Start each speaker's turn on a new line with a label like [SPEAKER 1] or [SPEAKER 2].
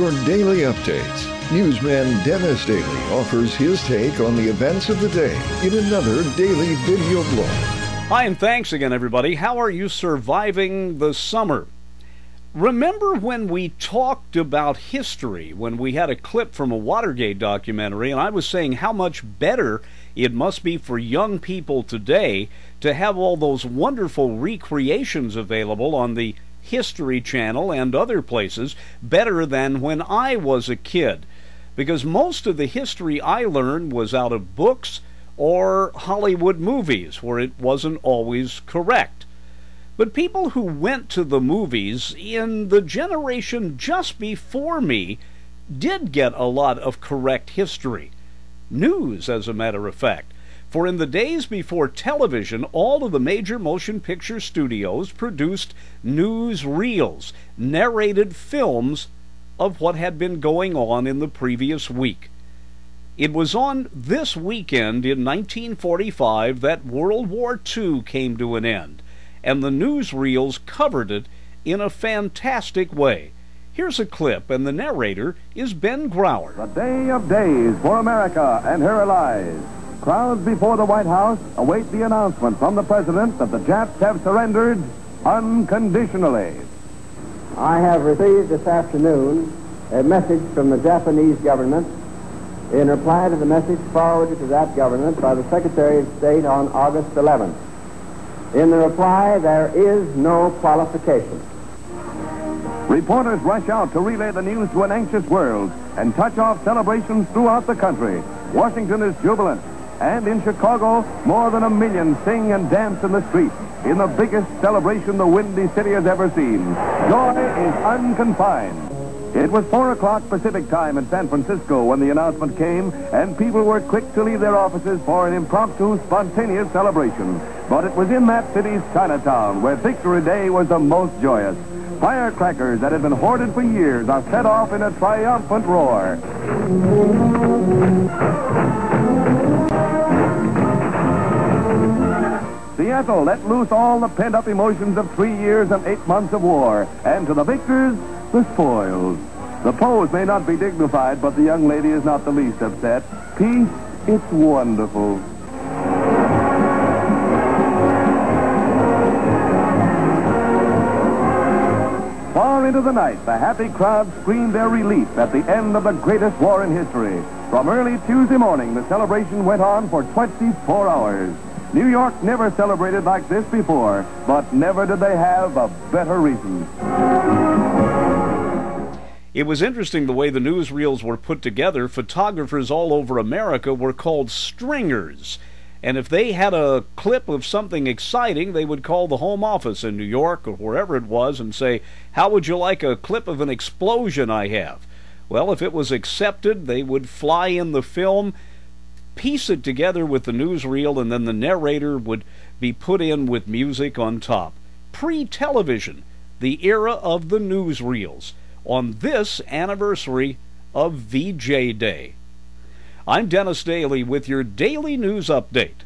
[SPEAKER 1] your daily updates. Newsman Dennis Daily offers his take on the events of the day in another daily video blog.
[SPEAKER 2] Hi, and thanks again, everybody. How are you surviving the summer? Remember when we talked about history, when we had a clip from a Watergate documentary, and I was saying how much better it must be for young people today to have all those wonderful recreations available on the History Channel and other places, better than when I was a kid. Because most of the history I learned was out of books or Hollywood movies, where it wasn't always correct. But people who went to the movies in the generation just before me did get a lot of correct history. News, as a matter of fact. For in the days before television, all of the major motion picture studios produced news reels, narrated films of what had been going on in the previous week. It was on this weekend in 1945 that World War II came to an end, and the newsreels covered it in a fantastic way. Here's a clip, and the narrator is Ben Grauer.
[SPEAKER 3] The day of days for America and her allies. Crowds before the White House await the announcement from the President that the Japs have surrendered unconditionally.
[SPEAKER 4] I have received this afternoon a message from the Japanese government in reply to the message forwarded to that government by the Secretary of State on August 11th. In the reply, there is no qualification.
[SPEAKER 3] Reporters rush out to relay the news to an anxious world and touch off celebrations throughout the country. Washington is jubilant, and in Chicago, more than 1 million sing and dance in the streets in the biggest celebration the Windy City has ever seen. Joy is unconfined. It was 4 o'clock Pacific time in San Francisco when the announcement came, and people were quick to leave their offices for an impromptu, spontaneous celebration. But it was in that city's Chinatown where Victory Day was the most joyous. Firecrackers that had been hoarded for years are set off in a triumphant roar. Seattle let loose all the pent-up emotions of 3 years and 8 months of war, and to the victors, the spoils. The pose may not be dignified, but the young lady is not the least upset. Peace, it's wonderful. Far into the night, the happy crowd screamed their relief at the end of the greatest war in history. From early Tuesday morning, the celebration went on for 24 hours. New York never celebrated like this before, but never did they have a better reason.
[SPEAKER 2] It was interesting the way the newsreels were put together. Photographers all over America were called stringers. And if they had a clip of something exciting, they would call the home office in New York or wherever it was and say, "How would you like a clip of an explosion I have?" Well, if it was accepted, they would fly in the film, piece it together with the newsreel, and then the narrator would be put in with music on top. Pre-television, the era of the newsreels, on this anniversary of VJ Day. I'm Dennis Daily with your daily news update.